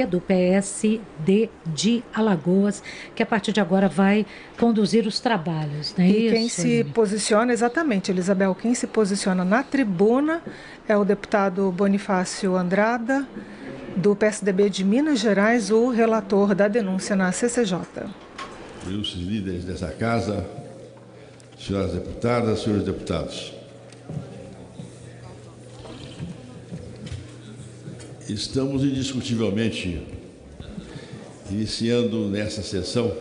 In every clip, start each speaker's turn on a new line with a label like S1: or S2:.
S1: do PSD de Alagoas, que a partir de agora vai conduzir os trabalhos, não é
S2: E
S1: isso?
S2: quem se posiciona, exatamente, Elisabel, quem se posiciona na tribuna é o deputado Bonifácio Andrada, do PSDB de Minas Gerais, o relator da denúncia na CCJ.
S3: Os líderes dessa casa, senhoras deputadas, senhores deputados. Estamos indiscutivelmente iniciando nessa sessão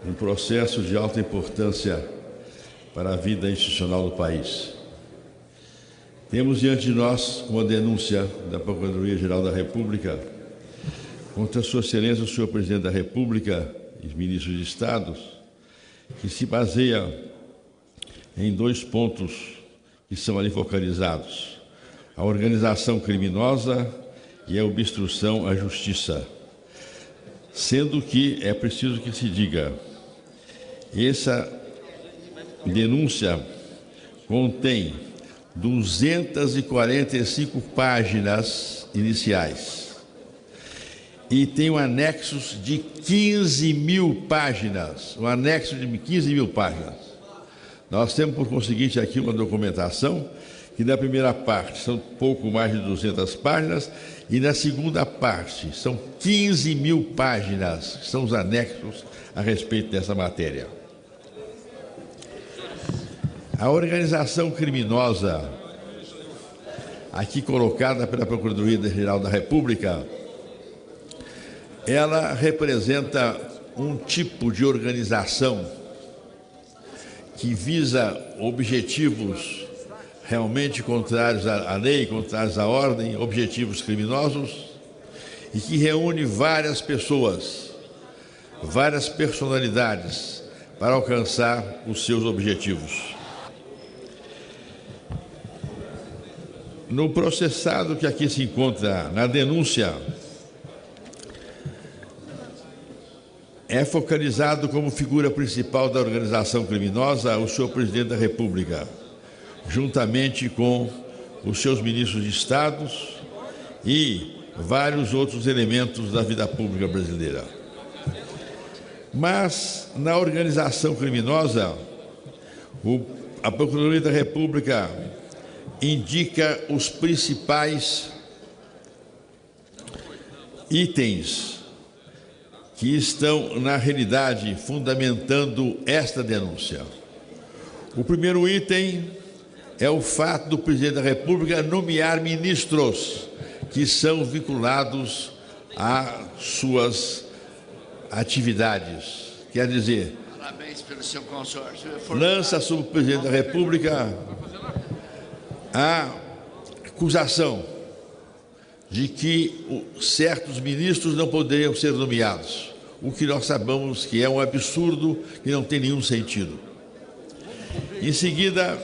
S3: um processo de alta importância para a vida institucional do país. Temos diante de nós uma denúncia da Procuradoria-Geral da República contra Sua Excelência, o senhor Presidente da República e os ministros de Estado, que se baseia em dois pontos que são ali focalizados: a organização criminosa e a obstrução à justiça. Sendo que é preciso que se diga, essa denúncia contém 245 páginas iniciais e tem um anexo de 15 mil páginas, um anexo de 15 mil páginas. Nós temos, por conseguinte, aqui uma documentação que na primeira parte são pouco mais de 200 páginas e na segunda parte são 15 mil páginas, que são os anexos a respeito dessa matéria. A organização criminosa, aqui colocada pela Procuradoria-Geral da República, ela representa um tipo de organização que visa objetivos realmente contrários à lei, contrários à ordem, objetivos criminosos, e que reúne várias pessoas, várias personalidades para alcançar os seus objetivos. No processado que aqui se encontra, na denúncia, é focalizado como figura principal da organização criminosa o senhor Presidente da República, juntamente com os seus ministros de Estado e vários outros elementos da vida pública brasileira. Mas, na organização criminosa, a Procuradoria da República indica os principais itens que estão, na realidade, fundamentando esta denúncia. O primeiro item é o fato do Presidente da República nomear ministros que são vinculados às suas atividades. Quer dizer, lança sobre o Presidente da República a acusação de que certos ministros não poderiam ser nomeados, o que nós sabemos que é um absurdo e não tem nenhum sentido. Em seguida,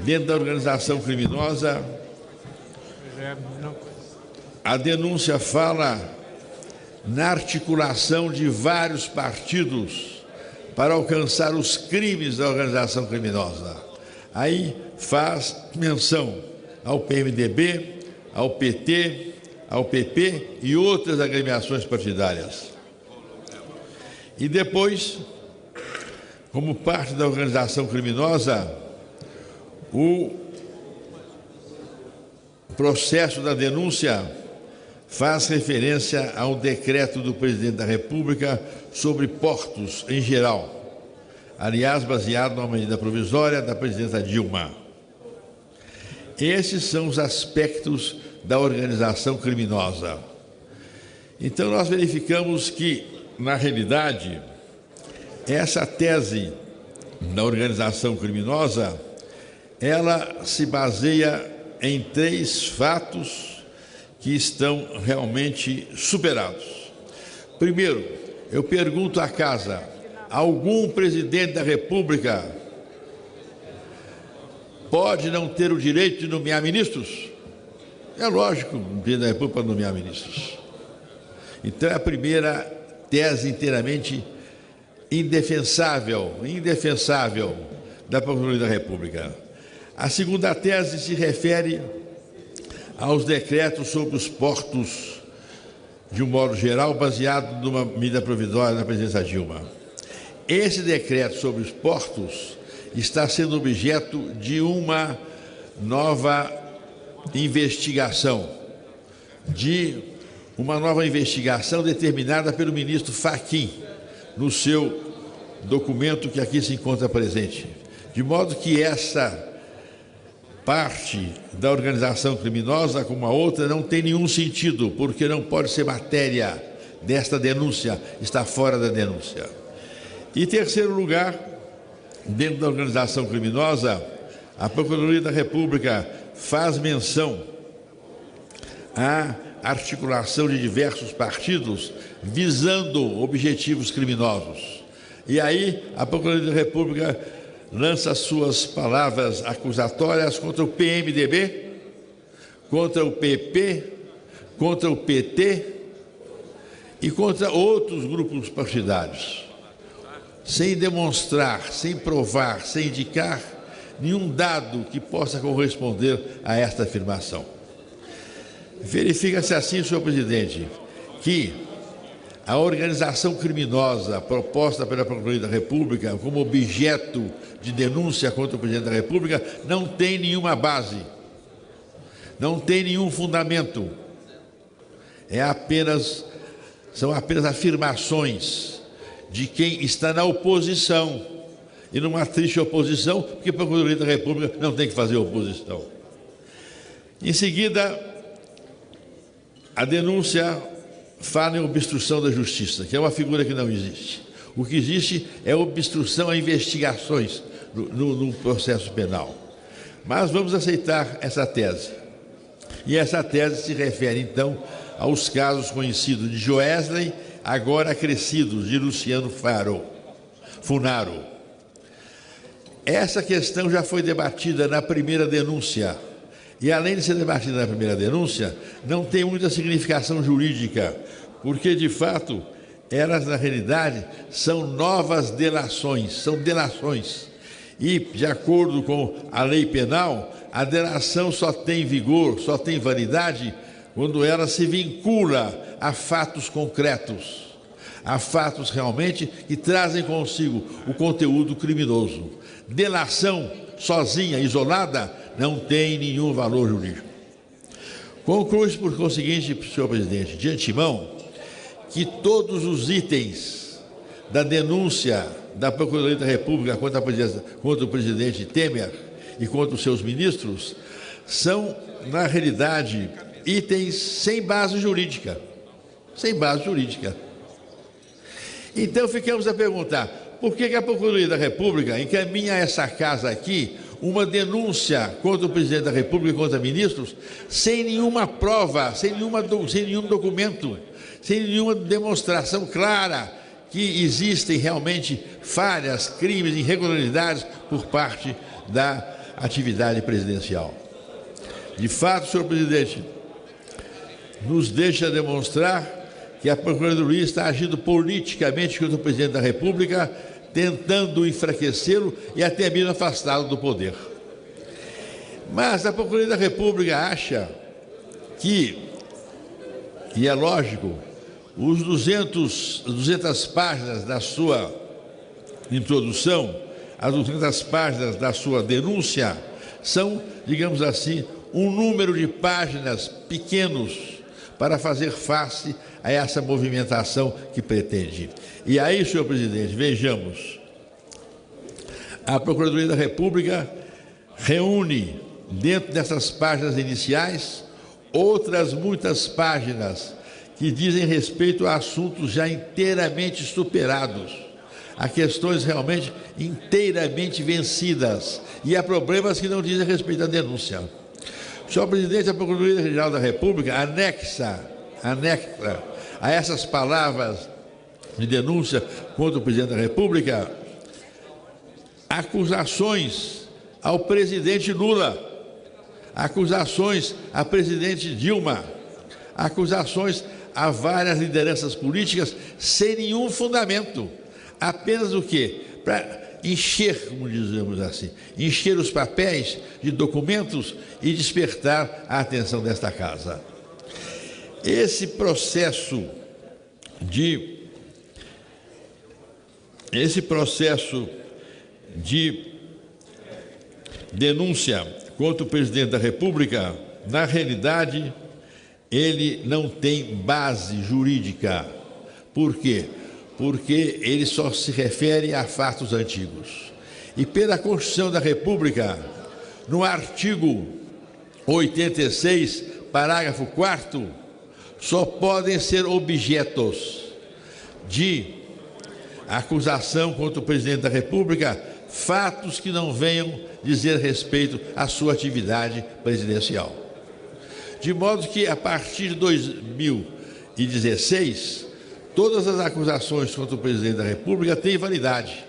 S3: dentro da organização criminosa, a denúncia fala na articulação de vários partidos para alcançar os crimes da organização criminosa. Aí faz menção ao PMDB, ao PT, ao PP e outras agremiações partidárias. E depois, como parte da organização criminosa, o processo da denúncia faz referência ao decreto do Presidente da República sobre portos em geral, aliás, baseado numa medida provisória da presidenta Dilma. Esses são os aspectos da organização criminosa. Então, nós verificamos que, na realidade, essa tese da organização criminosa, ela se baseia em três fatos que estão realmente superados. Primeiro, eu pergunto à casa: algum presidente da República pode não ter o direito de nomear ministros? É lógico, o presidente da República pode nomear ministros. Então, é a primeira tese inteiramente indefensável da Procuradoria da República. A segunda tese se refere aos decretos sobre os portos, de um modo geral, baseado numa medida provisória da presidência Dilma. Esse decreto sobre os portos está sendo objeto de uma nova investigação, determinada pelo ministro Fachin, no seu documento que aqui se encontra presente. De modo que essa parte da organização criminosa, como a outra, não tem nenhum sentido, porque não pode ser matéria desta denúncia, está fora da denúncia. E, em terceiro lugar, dentro da organização criminosa, a Procuradoria da República faz menção à articulação de diversos partidos visando objetivos criminosos. E aí, a Procuradoria da República lança suas palavras acusatórias contra o PMDB, contra o PP, contra o PT e contra outros grupos partidários, sem demonstrar, sem provar, sem indicar nenhum dado que possa corresponder a esta afirmação. Verifica-se assim, senhor presidente, que a organização criminosa proposta pela Procuradoria da República como objeto de denúncia contra o presidente da República não tem nenhuma base, não tem nenhum fundamento. São apenas afirmações de quem está na oposição, e numa triste oposição, porque a Procuradoria da República não tem que fazer oposição. Em seguida, a denúncia fala em obstrução da justiça, que é uma figura que não existe. O que existe é obstrução a investigações no processo penal. Mas vamos aceitar essa tese. E essa tese se refere, então, aos casos conhecidos de Joesley, agora acrescidos, de Luciano Funaro. Essa questão já foi debatida na primeira denúncia. E, além de ser debatida na primeira denúncia, não tem muita significação jurídica, porque, de fato, elas, na realidade, são novas delações, são delações. E, de acordo com a lei penal, a delação só tem vigor, só tem validade, quando ela se vincula a fatos concretos, a fatos realmente que trazem consigo o conteúdo criminoso. Delação sozinha, isolada, não tem nenhum valor jurídico. Conclui-se, por conseguinte, senhor presidente, de antemão, que todos os itens da denúncia da Procuradoria da República contra o presidente Temer e contra os seus ministros são, na realidade, itens sem base jurídica. Sem base jurídica. Então, ficamos a perguntar, por que a Procuradoria da República encaminha a essa casa aqui uma denúncia contra o presidente da República e contra ministros sem nenhuma prova, sem nenhum documento, sem nenhuma demonstração clara que existem realmente falhas, crimes, irregularidades por parte da atividade presidencial? De fato, senhor presidente, nos deixa demonstrar que a Procuradoria está agindo politicamente contra o presidente da República, tentando enfraquecê-lo e até mesmo afastá-lo do poder. Mas a Procuradoria da República acha que, e é lógico, os 200 páginas da sua introdução, as 200 páginas da sua denúncia, são, digamos assim, um número de páginas pequenos para fazer face a essa movimentação que pretende. E aí, senhor presidente, vejamos, a Procuradoria da República reúne, dentro dessas páginas iniciais, outras muitas páginas que dizem respeito a assuntos já inteiramente superados, a questões realmente inteiramente vencidas e a problemas que não dizem respeito à denúncia. Senhor presidente, a Procuradoria-Geral da República anexa a essas palavras de denúncia contra o presidente da República acusações ao presidente Lula, acusações à presidente Dilma, acusações a várias lideranças políticas sem nenhum fundamento. Apenas o quê? Para encher, como dizemos assim, encher os papéis de documentos e despertar a atenção desta casa. Esse processo de denúncia contra o presidente da República, na realidade, ele não tem base jurídica. Por quê? Porque ele só se refere a fatos antigos. E pela Constituição da República, no artigo 86, parágrafo 4º, só podem ser objetos de acusação contra o presidente da República fatos que não venham dizer respeito à sua atividade presidencial. De modo que, a partir de 2016, todas as acusações contra o presidente da República têm validade,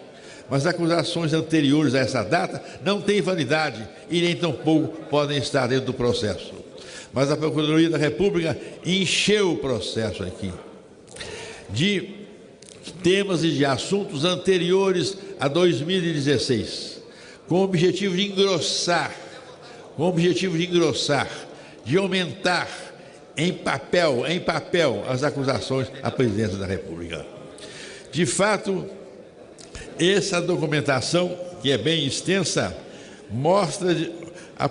S3: mas acusações anteriores a essa data não têm validade e nem tampouco podem estar dentro do processo. Mas a Procuradoria da República encheu o processo aqui de temas e de assuntos anteriores a 2016, com o objetivo de engrossar, de aumentar em papel as acusações à presidência da República. De fato, essa documentação, que é bem extensa, mostra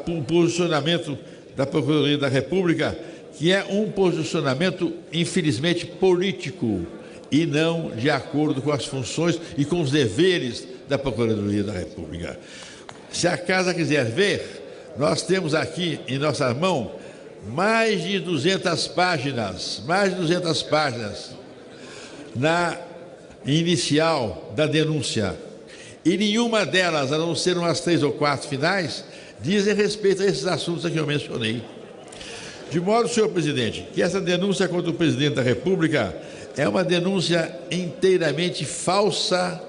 S3: o posicionamento da Procuradoria da República, que é um posicionamento, infelizmente, político e não de acordo com as funções e com os deveres da Procuradoria da República. Se a casa quiser ver, nós temos aqui em nossa mão mais de 200 páginas na inicial da denúncia. E nenhuma delas, a não ser umas 3 ou 4 finais, dizem respeito a esses assuntos que eu mencionei. De modo, senhor presidente, que essa denúncia contra o presidente da República é uma denúncia inteiramente falsa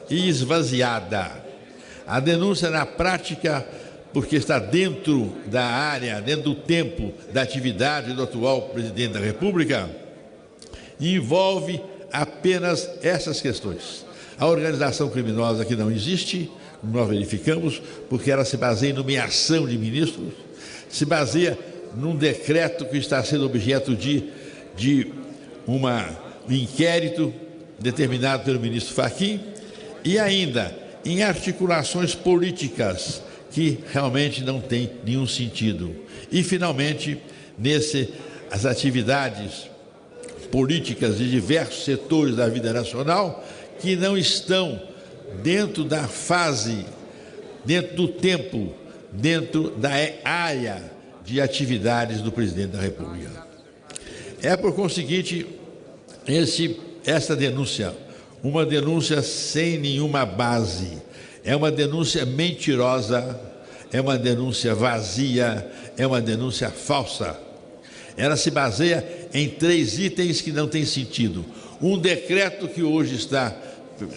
S3: e esvaziada. A denúncia, na prática, porque está dentro da área, dentro do tempo da atividade do atual presidente da República, envolve apenas essas questões. A organização criminosa que não existe, nós verificamos, porque ela se baseia em nomeação de ministros, se baseia num decreto que está sendo objeto de um inquérito determinado pelo ministro Fachin, e ainda em articulações políticas que realmente não tem nenhum sentido. E, finalmente, as atividades políticas de diversos setores da vida nacional que não estão dentro da fase, dentro do tempo, dentro da área de atividades do presidente da República. É, por conseguinte, essa denúncia, uma denúncia sem nenhuma base, é uma denúncia mentirosa, é uma denúncia vazia, é uma denúncia falsa. Ela se baseia em 3 itens que não têm sentido. Um decreto que hoje está,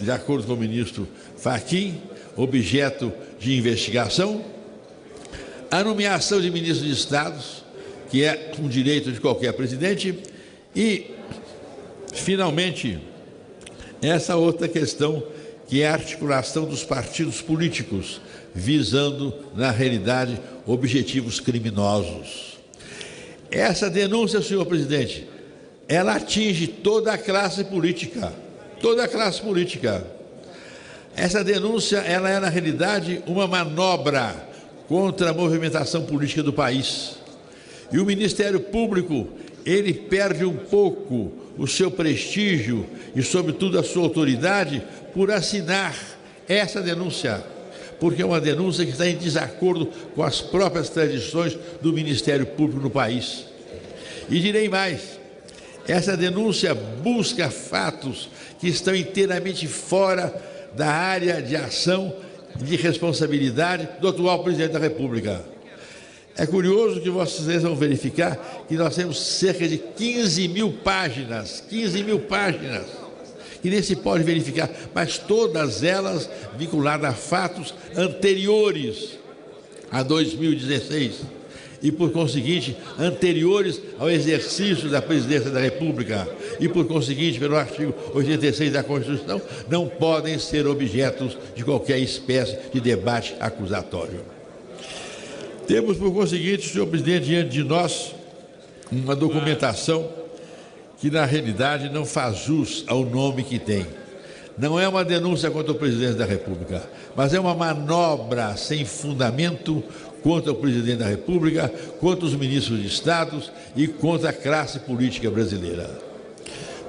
S3: de acordo com o ministro Fachin, objeto de investigação, a nomeação de ministros de Estados, que é um direito de qualquer presidente, e, finalmente, essa outra questão, que é a articulação dos partidos políticos, visando, na realidade, objetivos criminosos. Essa denúncia, senhor presidente, ela atinge toda a classe política, toda a classe política. Essa denúncia, ela é, na realidade, uma manobra contra a movimentação política do país. E o Ministério Público, ele perde um pouco o seu prestígio e, sobretudo, a sua autoridade por assinar essa denúncia, porque é uma denúncia que está em desacordo com as próprias tradições do Ministério Público no país. E direi mais, essa denúncia busca fatos que estão inteiramente fora da área de ação de responsabilidade do atual presidente da República. É curioso que vocês vão verificar que nós temos cerca de 15 mil páginas, que nem se pode verificar, mas todas elas vinculadas a fatos anteriores a 2016. e, por conseguinte, anteriores ao exercício da presidência da República e, por conseguinte, pelo artigo 86 da Constituição, não podem ser objetos de qualquer espécie de debate acusatório. Temos, por conseguinte, senhor presidente, diante de nós, uma documentação que, na realidade, não faz jus ao nome que tem. Não é uma denúncia contra o presidente da República, mas é uma manobra sem fundamento contra o presidente da República, contra os ministros de Estado e contra a classe política brasileira.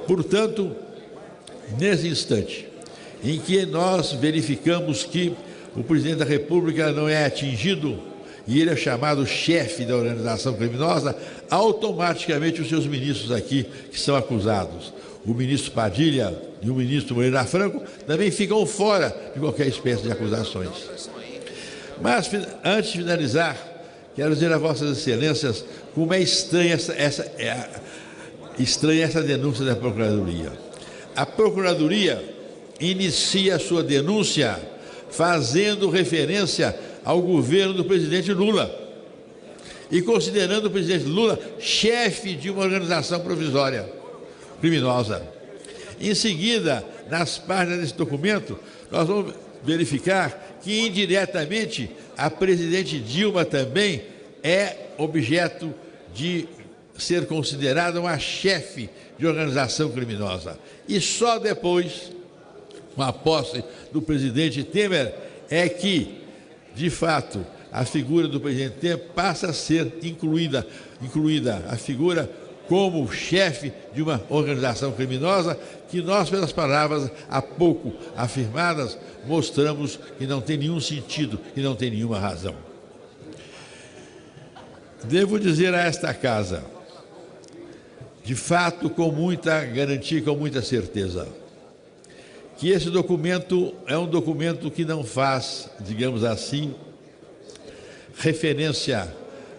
S3: Portanto, nesse instante em que nós verificamos que o presidente da República não é atingido e ele é chamado chefe da organização criminosa, automaticamente os seus ministros aqui que são acusados, o ministro Padilha e o ministro Moreira Franco, também ficam fora de qualquer espécie de acusações. Mas, antes de finalizar, quero dizer a Vossas Excelências como é estranha essa denúncia da Procuradoria. A Procuradoria inicia a sua denúncia fazendo referência ao governo do presidente Lula e considerando o presidente Lula chefe de uma organização provisória criminosa. Em seguida, nas páginas desse documento, nós vamos verificar que, indiretamente, a presidente Dilma também é objeto de ser considerada uma chefe de organização criminosa. E só depois, com a posse do presidente Temer, é que, de fato, a figura do presidente Temer passa a ser incluída a figura como chefe de uma organização criminosa que nós, pelas palavras há pouco afirmadas, mostramos que não tem nenhum sentido e não tem nenhuma razão. Devo dizer a esta casa, de fato, com muita garantia e com muita certeza, que esse documento é um documento que não faz, digamos assim, referência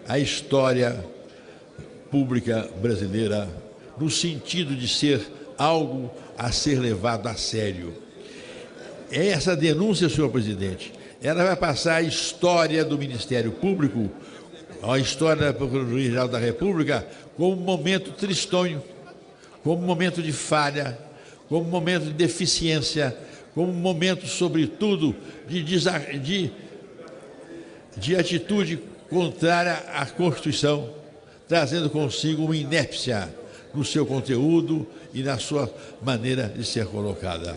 S3: à história pública brasileira, no sentido de ser algo a ser levado a sério. Essa denúncia, senhor presidente, ela vai passar a história do Ministério Público, a história da Procuradoria-Geral da República, como um momento tristonho, como um momento de falha, como um momento de deficiência, como um momento, sobretudo, de atitude contrária à Constituição, trazendo consigo uma inépcia no seu conteúdo e na sua maneira de ser colocada.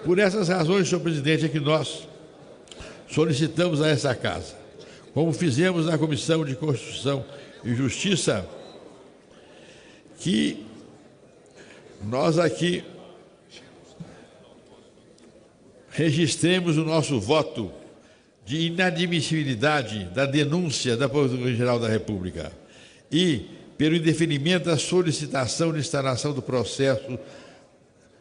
S3: Por essas razões, senhor presidente, é que nós solicitamos a essa casa, como fizemos na Comissão de Constituição e Justiça, que nós aqui registremos o nosso voto de inadmissibilidade da denúncia da Procuradoria-Geral da República e pelo indeferimento da solicitação de instalação do processo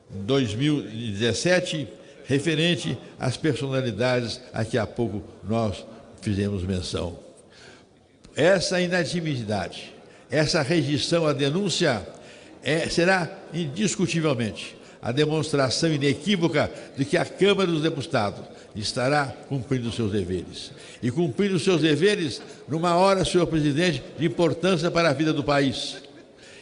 S3: 2017 referente às personalidades a que há pouco nós fizemos menção. Essa inadmissibilidade, essa rejeição à denúncia será indiscutivelmente a demonstração inequívoca de que a Câmara dos Deputados estará cumprindo seus deveres. E cumprindo seus deveres numa hora, senhor presidente, de importância para a vida do país.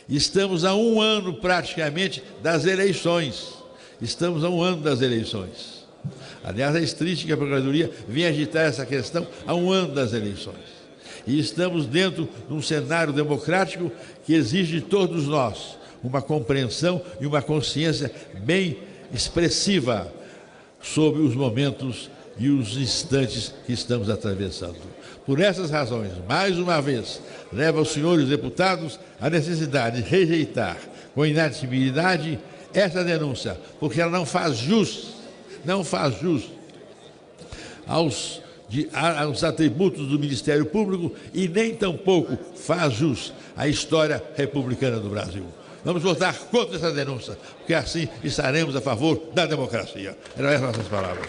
S3: Estamos a um ano, praticamente, das eleições. Estamos a um ano das eleições. Aliás, é triste que a Procuradoria venha agitar essa questão a um ano das eleições. E estamos dentro de um cenário democrático que exige de todos nós uma compreensão e uma consciência bem expressiva sobre os momentos e os instantes que estamos atravessando. Por essas razões, mais uma vez, levo aos senhores deputados a necessidade de rejeitar com inadmissibilidade essa denúncia, porque ela não faz jus aos atributos do Ministério Público e nem tampouco faz jus à história republicana do Brasil. Vamos votar contra essa denúncia, porque assim estaremos a favor da democracia. Eram essas nossas palavras.